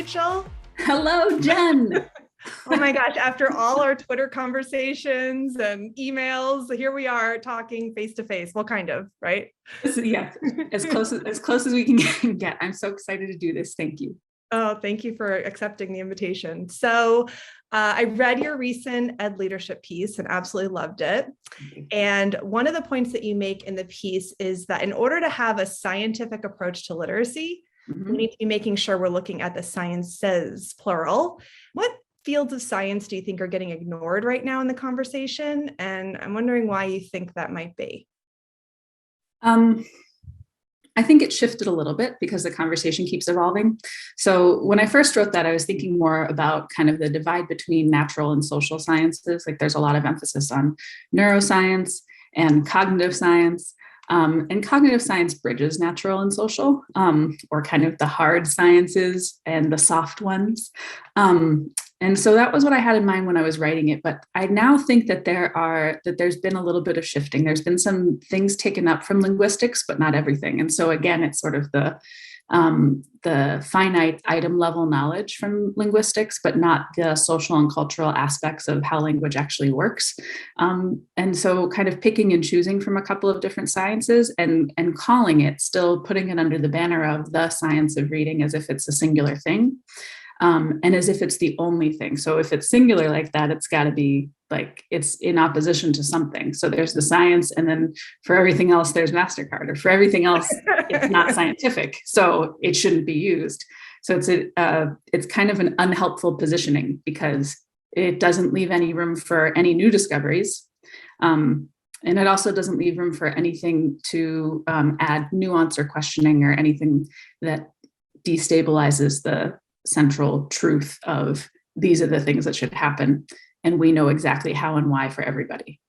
Rachel. Hello, Jen. Oh my gosh, after all our Twitter conversations and emails, here we are talking face to face. Well, kind of, right? Yeah, as close as we can get. I'm so excited to do this. Thank you. Oh, thank you for accepting the invitation. So I read your recent Ed leadership piece and absolutely loved it. And one of the points that you make in the piece is that in order to have a scientific approach to literacy, we need to be making sure we're looking at the sciences, plural. What fields of science do you think are getting ignored right now in the conversation? And I'm wondering why you think that might be. I think it shifted a little bit because the conversation keeps evolving. So when I first wrote that, I was thinking more about kind of the divide between natural and social sciences. Like there's a lot of emphasis on neuroscience and cognitive science. And cognitive science bridges natural and social, or kind of the hard sciences and the soft ones. And so that was what I had in mind when I was writing it. But I now think that there's been a little bit of shifting. There's been some things taken up from linguistics, but not everything. And so again, it's sort of the finite item level knowledge from linguistics, but not the social and cultural aspects of how language actually works. And so kind of picking and choosing from a couple of different sciences and calling it, still putting it under the banner of the science of reading as if it's a singular thing. And as if it's the only thing. So if it's singular like that, it's got to be like it's in opposition to something. So there's the science, and then for everything else, there's MasterCard, or for everything else, it's not scientific, so it shouldn't be used. So it's kind of an unhelpful positioning because it doesn't leave any room for any new discoveries. And it also doesn't leave room for anything to add nuance or questioning or anything that destabilizes the central truth of these are the things that should happen, and we know exactly how and why for everybody.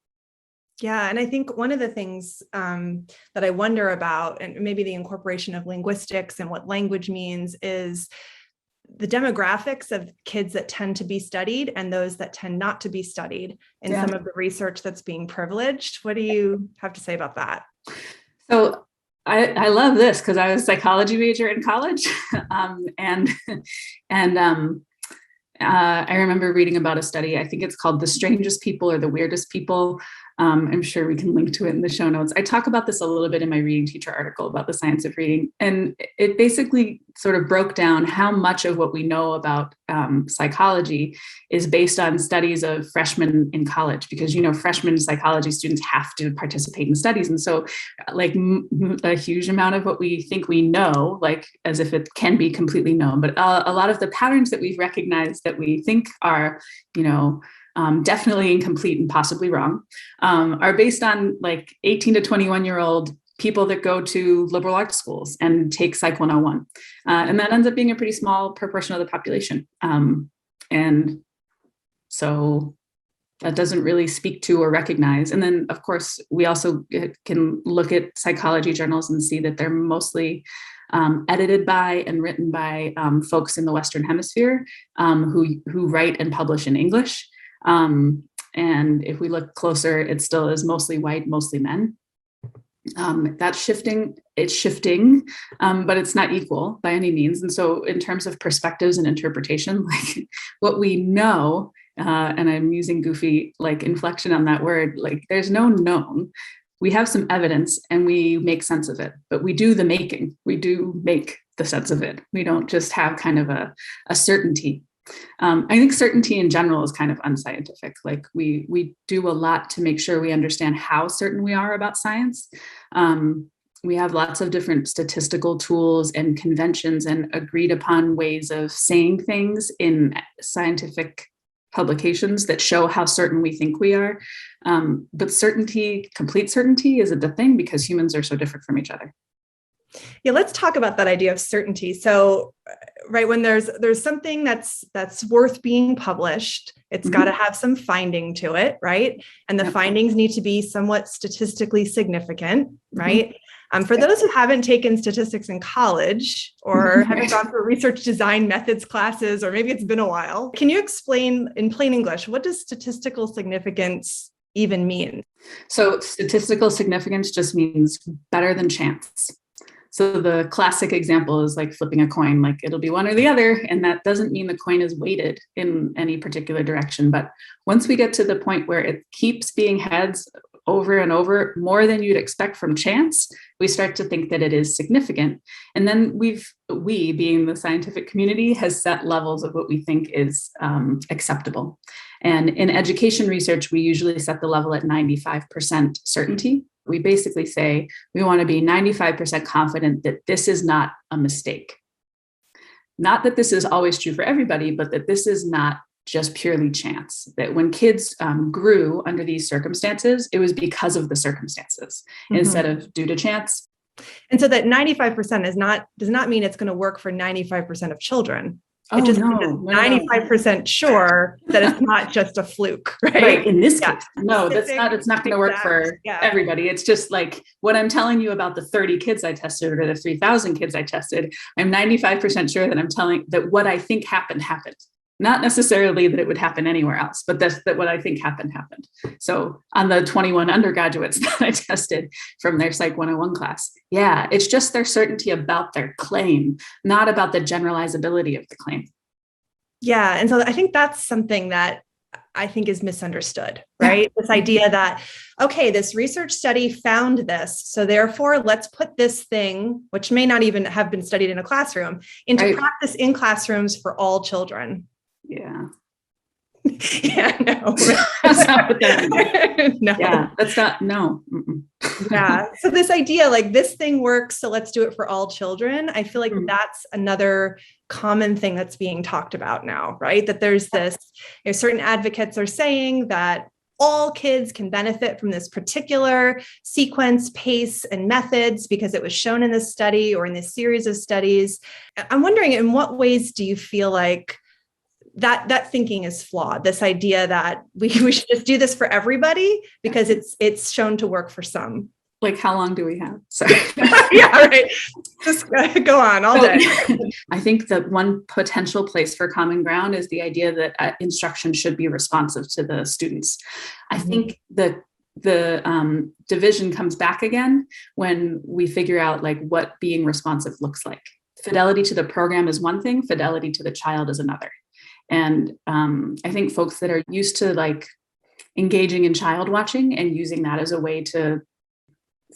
Yeah, and I think one of the things that I wonder about, and maybe the incorporation of linguistics and what language means, is the demographics of kids that tend to be studied and those that tend not to be studied in some of the research that's being privileged. What do you have to say about that? So I love this because I was a psychology major in college, and I remember reading about a study. I think it's called "The Strangest People or the Weirdest People." I'm sure we can link to it in the show notes. I talk about this a little bit in my reading teacher article about the science of reading. And it basically sort of broke down how much of what we know about psychology is based on studies of freshmen in college, because, freshman psychology students have to participate in studies. And so like a huge amount of what we think we know, like as if it can be completely known, but a lot of the patterns that we've recognized that we think are, definitely incomplete and possibly wrong, are based on like 18 to 21-year-old people that go to liberal arts schools and take Psych 101. And that ends up being a pretty small proportion of the population. And so that doesn't really speak to or recognize. And then, of course, we also can look at psychology journals and see that they're mostly edited by and written by folks in the Western Hemisphere who write and publish in English. And if we look closer, it still is mostly white, mostly men. That's shifting, but it's not equal by any means. And so in terms of perspectives and interpretation, like what we know, and I'm using goofy like inflection on that word, like there's no known. We have some evidence and we make sense of it, but we do the making. We do make the sense of it. We don't just have kind of a certainty. I think certainty in general is kind of unscientific. Like we do a lot to make sure we understand how certain we are about science. We have lots of different statistical tools and conventions and agreed upon ways of saying things in scientific publications that show how certain we think we are. But certainty, complete certainty, isn't a thing because humans are so different from each other. Yeah, let's talk about that idea of certainty. So, right, when there's something that's worth being published, it's got to have some finding to it, right? And the findings need to be somewhat statistically significant, right? For those who haven't taken statistics in college or haven't gone through research design methods classes, or maybe it's been a while, can you explain in plain English, what does statistical significance even mean? So statistical significance just means better than chance. So the classic example is like flipping a coin, like it'll be one or the other. And that doesn't mean the coin is weighted in any particular direction. But once we get to the point where it keeps being heads over and over, more than you'd expect from chance, we start to think that it is significant. And then we, being the scientific community, has set levels of what we think is acceptable. And in education research, we usually set the level at 95% certainty. We basically say we want to be 95% confident that this is not a mistake. Not that this is always true for everybody, but that this is not just purely chance. That when kids grew under these circumstances, it was because of the circumstances instead of due to chance. And so that 95% does not mean it's going to work for 95% of children. It just means 95% sure that it's not just a fluke, right? Right. In this case, no, it's not going to work for everybody. It's just like what I'm telling you about the 30 kids I tested or the 3,000 kids I tested. I'm 95% sure that I'm telling that what I think happened. Not necessarily that it would happen anywhere else, but that what I think happened. So on the 21 undergraduates that I tested from their Psych 101 class, it's just their certainty about their claim, not about the generalizability of the claim. Yeah. And so I think that's something that I think is misunderstood, right? This idea that, okay, this research study found this, so therefore let's put this thing, which may not even have been studied in a classroom, into practice in classrooms for all children. Yeah. No. That's not what that means. No. Yeah, that's not, no. Yeah. So this idea, like this thing works, so let's do it for all children. I feel like that's another common thing that's being talked about now, right? That there's this, certain advocates are saying that all kids can benefit from this particular sequence, pace, and methods because it was shown in this study or in this series of studies. I'm wondering, in what ways do you feel like that thinking is flawed? This idea that we should just do this for everybody because it's shown to work for some. Like, how long do we have? Sorry. Yeah, right. Just go on all day. I think that one potential place for common ground is the idea that instruction should be responsive to the students. I think the division comes back again when we figure out like what being responsive looks like. Fidelity to the program is one thing, fidelity to the child is another. And I think folks that are used to like engaging in child watching and using that as a way to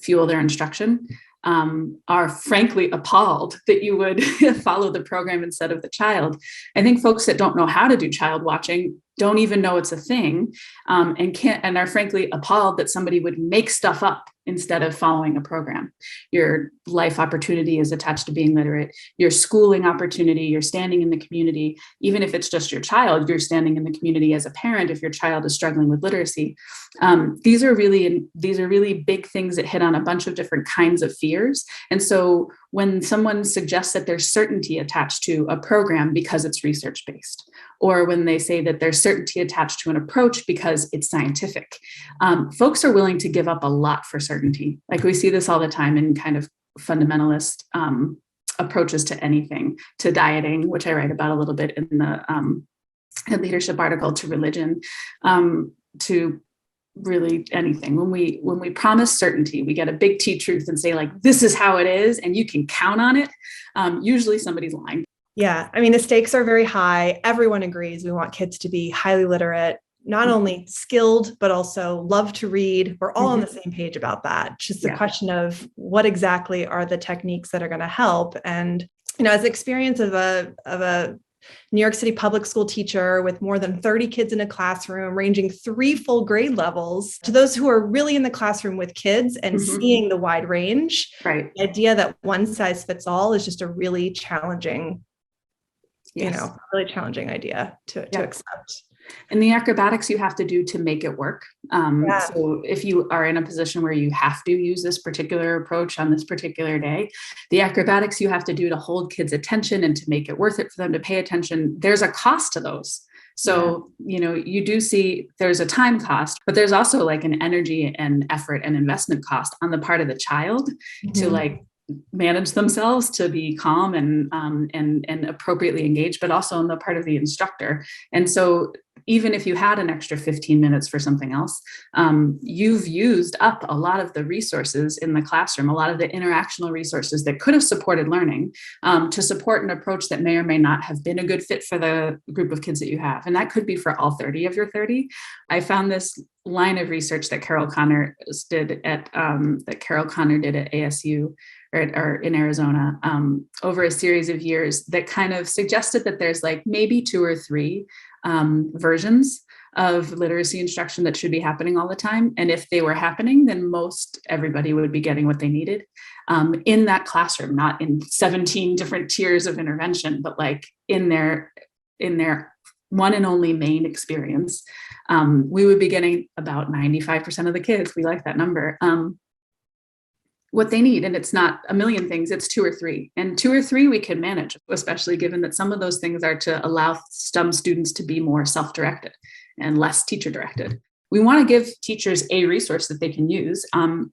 fuel their instruction are frankly appalled that you would follow the program instead of the child. I think folks that don't know how to do child watching don't even know it's a thing, and are frankly appalled that somebody would make stuff up instead of following a program. Your life opportunity is attached to being literate. Your schooling opportunity, you're standing in the community. Even if it's just your child, you're standing in the community as a parent if your child is struggling with literacy. These are really big things that hit on a bunch of different kinds of fears. And so when someone suggests that there's certainty attached to a program because it's research-based, or when they say that there's certainty attached to an approach because it's scientific, folks are willing to give up a lot for certainty. Like we see this all the time in kind of fundamentalist approaches to anything, to dieting, which I write about a little bit in the leadership article, to religion, to really anything. When we promise certainty, we get a big T truth and say like, this is how it is, and you can count on it. Usually somebody's lying. Yeah. I mean, the stakes are very high. Everyone agrees we want kids to be highly literate, not only skilled, but also love to read. We're all on the same page about that. It's just a question of what exactly are the techniques that are going to help. And, as an experience of a New York City public school teacher with more than 30 kids in a classroom, ranging 3 full grade levels, to those who are really in the classroom with kids and seeing the wide range, the idea that one size fits all is just a really challenging, really challenging idea to accept. And the acrobatics you have to do to make it work. So if you are in a position where you have to use this particular approach on this particular day, the acrobatics you have to do to hold kids' attention and to make it worth it for them to pay attention, there's a cost to those. So, you do see there's a time cost, but there's also like an energy and effort and investment cost on the part of the child to like manage themselves, to be calm and appropriately engaged, but also on the part of the instructor. And so even if you had an extra 15 minutes for something else, you've used up a lot of the resources in the classroom, a lot of the interactional resources that could have supported learning, to support an approach that may or may not have been a good fit for the group of kids that you have. And that could be for all 30 of your 30. I found this line of research that Carol Connor did at ASU or in Arizona over a series of years that kind of suggested that there's like maybe 2 or 3 versions of literacy instruction that should be happening all the time. And if they were happening, then most everybody would be getting what they needed in that classroom, not in 17 different tiers of intervention, but like in their one and only main experience. We would be getting about 95% of the kids. We like that number. What they need. And it's not a million things, it's 2 or 3. And 2 or 3 we can manage, especially given that some of those things are to allow some students to be more self-directed and less teacher-directed. We want to give teachers a resource that they can use and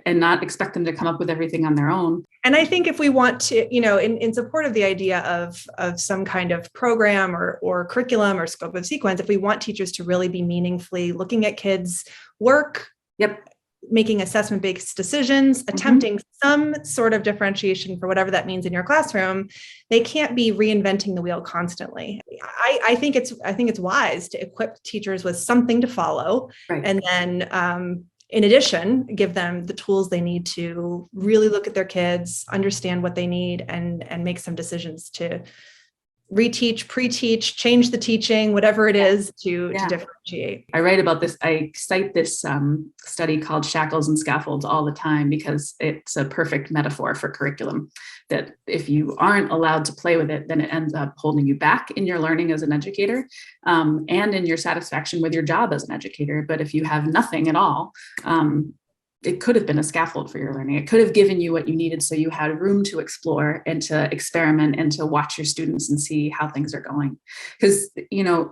not expect them to come up with everything on their own. And I think if we want to, in support of the idea of some kind of program or curriculum or scope of sequence, if we want teachers to really be meaningfully looking at kids' work, making assessment-based decisions, attempting some sort of differentiation for whatever that means in your classroom, they can't be reinventing the wheel constantly. I think it's wise to equip teachers with something to follow, right. And then in addition, give them the tools they need to really look at their kids, understand what they need, and make some decisions to reteach, pre-teach, change the teaching, whatever it is to differentiate. I write about this. I cite this study called Shackles and Scaffolds all the time because it's a perfect metaphor for curriculum, that if you aren't allowed to play with it, then it ends up holding you back in your learning as an educator and in your satisfaction with your job as an educator. But if you have nothing at all, it could have been a scaffold for your learning. It could have given you what you needed so you had room to explore and to experiment and to watch your students and see how things are going. Because,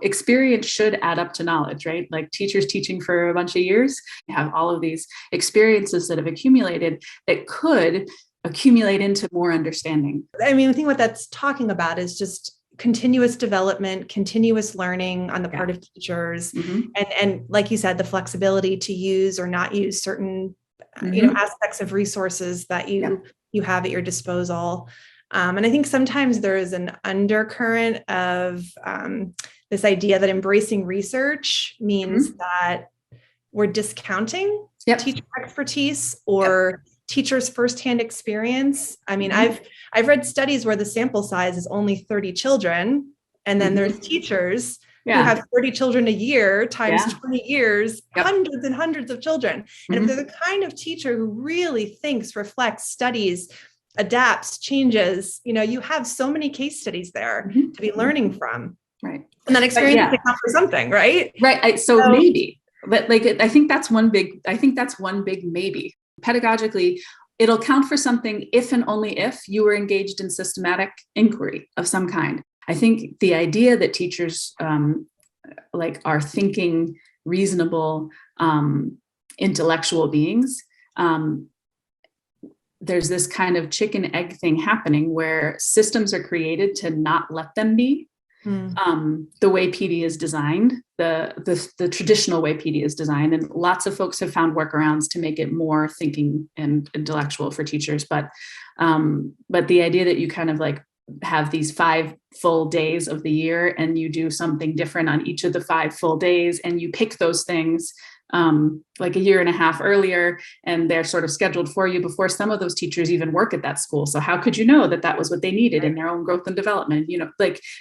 experience should add up to knowledge, right? Like teachers teaching for a bunch of years, you have all of these experiences that have accumulated that could accumulate into more understanding. I mean, I think what that's talking about is just continuous development, continuous learning on the part of teachers. And like you said, the flexibility to use or not use certain, aspects of resources that you have at your disposal. And I think sometimes there is an undercurrent of this idea that embracing research means that we're discounting teacher expertise or teachers' firsthand experience. I mean, I've read studies where the sample size is only 30 children, and then there's teachers who have 30 children a year times 20 years, hundreds and hundreds of children. And if they're the kind of teacher who really thinks, reflects, studies, adapts, changes, you have so many case studies there to be learning from. Right. And that experience can count for something, right? Right. So maybe, but I think that's one big maybe. Pedagogically, it'll count for something if and only if you were engaged in systematic inquiry of some kind. I think the idea that teachers are thinking, reasonable, intellectual beings, there's this kind of chicken egg thing happening where systems are created to not let them be. The way PD is designed, the traditional way PD is designed, and lots of folks have found workarounds to make it more thinking and intellectual for teachers. But the idea that you kind of have these 5 full days of the year and you do something different on each of the 5 full days, and you pick those things like a year and a half earlier, and they're sort of scheduled for you before some of those teachers even work at that school. So how could you know that that was what they needed in their own growth and development?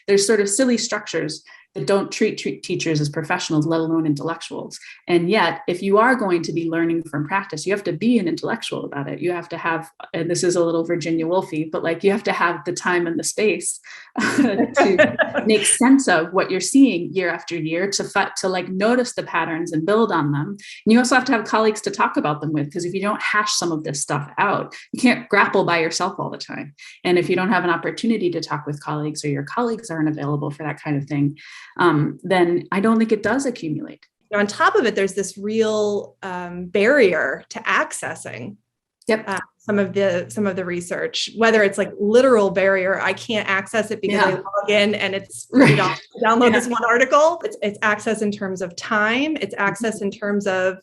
There's sort of silly structures that don't treat teachers as professionals, let alone intellectuals. And yet, if you are going to be learning from practice, you have to be an intellectual about it. You have to have, and this is a little Virginia Woolfy, but you have to have the time and the space to make sense of what you're seeing year after year, to notice the patterns and build on them. And you also have to have colleagues to talk about them with, because if you don't hash some of this stuff out, you can't grapple by yourself all the time. And if you don't have an opportunity to talk with colleagues, or your colleagues aren't available for that kind of thing, then I don't think it does accumulate. On top of it, there's this real barrier to accessing some of the research, whether it's like literal barrier, I can't access it because I log in and it's $30 to download this one article. It's access in terms of time. It's access in terms of,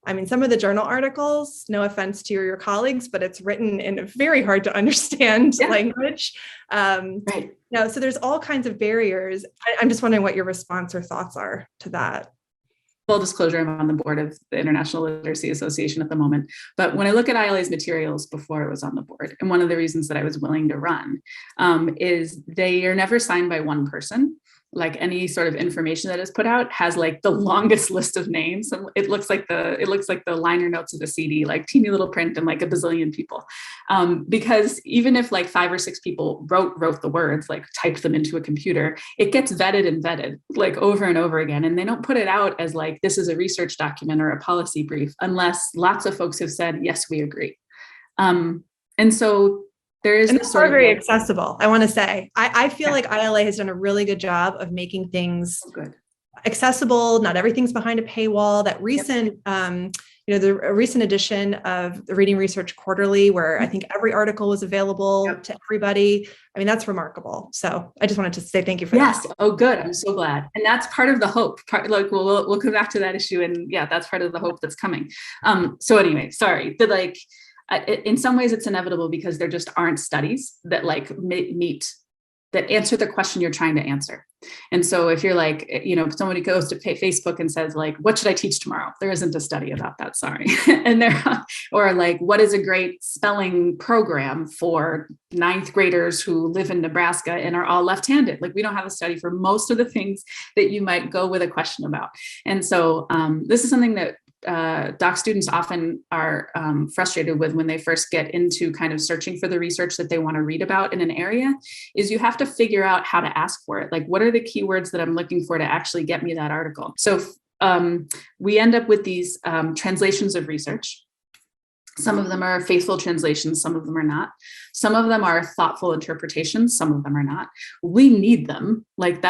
I mean, some of the journal articles, no offense to your colleagues, but it's written in a very hard to understand language. So there's all kinds of barriers. I'm just wondering what your response or thoughts are to that. Full disclosure, I'm on the board of the International Literacy Association at the moment. But when I look at ILA's materials before I was on the board, and one of the reasons that I was willing to run is they are never signed by one person. Like any sort of information that is put out has like the longest list of names. And it looks like the liner notes of the CD, like teeny little print and like a bazillion people. Because even if like 5 or 6 people wrote the words, like typed them into a computer, it gets vetted like over and over again. And they don't put it out as like, this is a research document or a policy brief, unless lots of folks have said, yes, we agree. And so there is, and it's very accessible. I want to say, I feel like ILA has done a really good job of making things accessible. Not everything's behind a paywall. That recent, the recent edition of the Reading Research Quarterly, where I think every article was available to everybody. I mean, that's remarkable. So I just wanted to say thank you for that. Yes. Oh, good. I'm so glad. And that's part of the hope. Like we'll come back to that issue, and that's part of the hope that's coming. So anyway, sorry. In some ways it's inevitable because there just aren't studies that like that answer the question you're trying to answer. And so if you're like, if somebody goes to Facebook and says like, what should I teach tomorrow? There isn't a study about that, sorry. Or like, what is a great spelling program for 9th graders who live in Nebraska and are all left-handed? Like we don't have a study for most of the things that you might go with a question about. And so this is something that doc students often are frustrated with when they first get into kind of searching for the research that they want to read about in an area, is you have to figure out how to ask for it. Like, what are the keywords that I'm looking for to actually get me that article? So we end up with these translations of research. Some of them are faithful translations, some of them are not. Some of them are thoughtful interpretations, some of them are not. We need them. Like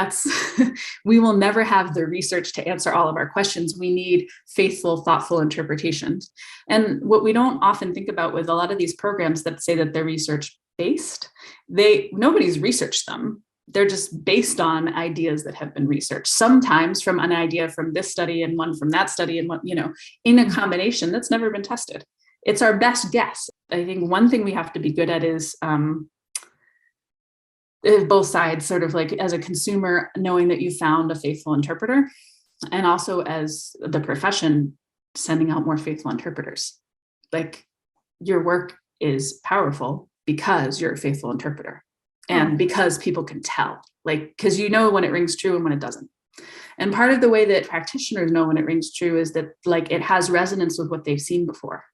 we will never have the research to answer all of our questions. We need faithful, thoughtful interpretations. And what we don't often think about with a lot of these programs that say that they're research based, nobody's researched them. They're just based on ideas that have been researched, sometimes from an idea from this study and one from that study and one, in a combination that's never been tested. It's our best guess. I think one thing we have to be good at is both sides, sort of like as a consumer, knowing that you found a faithful interpreter, and also as the profession, sending out more faithful interpreters. Like your work is powerful because you're a faithful interpreter and because people can tell, like, because when it rings true and when it doesn't. And part of the way that practitioners know when it rings true is that like it has resonance with what they've seen before.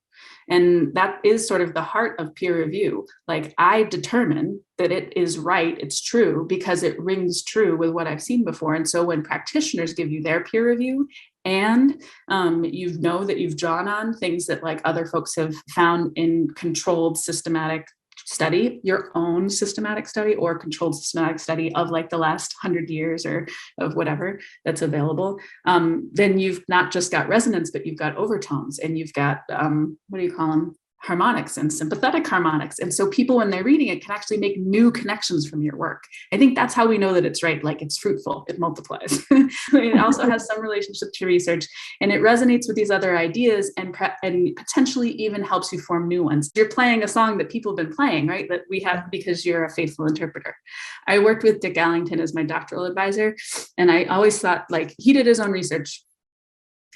And that is sort of the heart of peer review. Like I determine that it is right, it's true, because it rings true with what I've seen before. And so when practitioners give you their peer review and you know that you've drawn on things that like other folks have found in controlled systematic study, your own systematic study or controlled systematic study of like the last 100 years or of whatever that's available, then you've not just got resonance, but you've got overtones and you've got, what do you call them? Harmonics and sympathetic harmonics. And so people, when they're reading it, can actually make new connections from your work. I think that's how we know that it's right. Like it's fruitful, it multiplies. It also has some relationship to research and it resonates with these other ideas and potentially even helps you form new ones. You're playing a song that people have been playing, right? That we have because you're a faithful interpreter. I worked with Dick Allington as my doctoral advisor. And I always thought like he did his own research,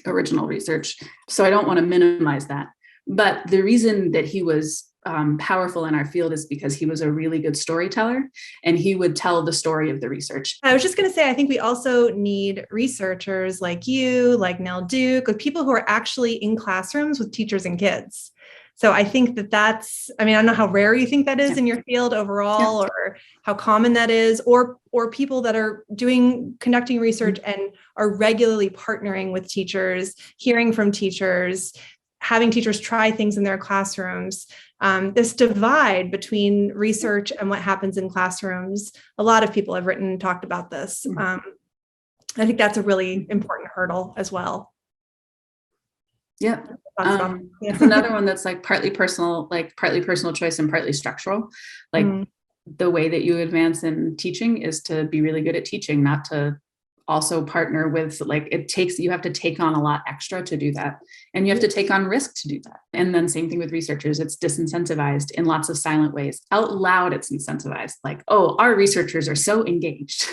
original research. So I don't want to minimize that. But the reason that he was powerful in our field is because he was a really good storyteller and he would tell the story of the research. I was just going to say, I think we also need researchers like you, like Nell Duke, with people who are actually in classrooms with teachers and kids. So I think I don't know how rare you think that is in your field overall or how common that is, or people that are conducting research and are regularly partnering with teachers, hearing from teachers, having teachers try things in their classrooms. This divide between research and what happens in classrooms, a lot of people have written and talked about this. I think that's a really important hurdle as well. Yep. Thoughts about It's another one that's like partly personal choice and partly structural. Like the way that you advance in teaching is to be really good at teaching, not to also partner with, like, you have to take on a lot extra to do that. And you have to take on risk to do that. And then same thing with researchers, it's disincentivized in lots of silent ways. Out loud, it's incentivized, like, oh, our researchers are so engaged.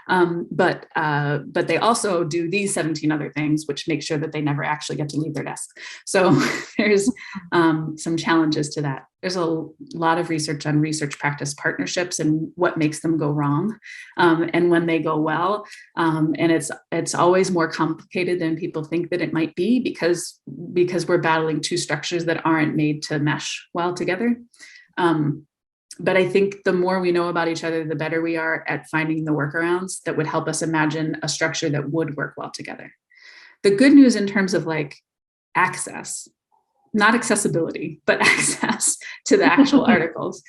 But they also do these 17 other things, which make sure that they never actually get to leave their desk. So there's some challenges to that. There's a lot of research on research practice partnerships and what makes them go wrong, and when they go well. And it's always more complicated than people think that it might be, because we're battling two structures that aren't made to mesh well together. But I think the more we know about each other, the better we are at finding the workarounds that would help us imagine a structure that would work well together. The good news in terms of like access, not accessibility, but access to the actual articles,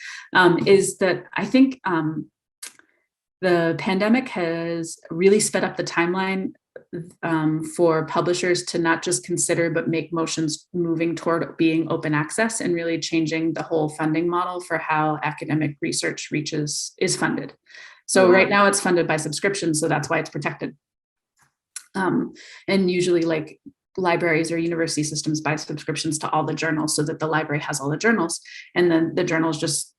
is that I think the pandemic has really sped up the timeline for publishers to not just consider, but make motions moving toward being open access and really changing the whole funding model for how academic research is funded. So right now it's funded by subscription, so that's why it's protected. And usually, like, libraries or university systems buy subscriptions to all the journals so that the library has all the journals, and then the journals just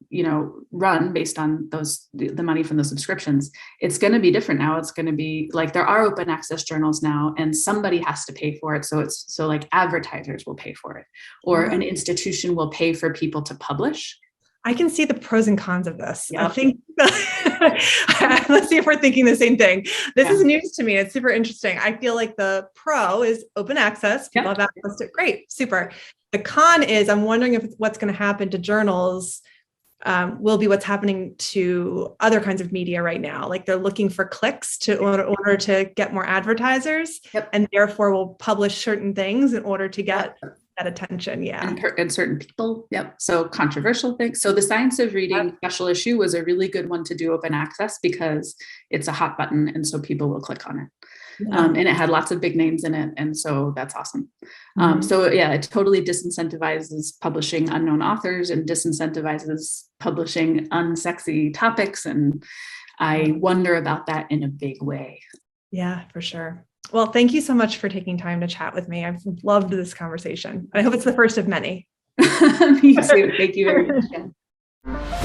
run based on the money from the subscriptions. It's going to be different now. It's going to be like, there are open access journals now, and somebody has to pay for it. So like advertisers will pay for it, or an institution will pay for people to publish. I can see the pros and cons of this. Yep. I think, let's see if we're thinking the same thing. This is news to me. It's super interesting. I feel like the pro is open access. People have access to it. Great, super. The con is, I'm wondering if what's going to happen to journals will be what's happening to other kinds of media right now. Like, they're looking for clicks in order to get more advertisers, and therefore will publish certain things in order to get that attention. And certain people. So controversial things. So the Science of Reading special issue was a really good one to do open access, because it's a hot button, and so people will click on it. And it had lots of big names in it, and so that's awesome. So it totally disincentivizes publishing unknown authors and disincentivizes publishing unsexy topics, and I wonder about that in a big way. Yeah, for sure. Well, thank you so much for taking time to chat with me. I've loved this conversation. I hope it's the first of many. Me too. Thank you very much.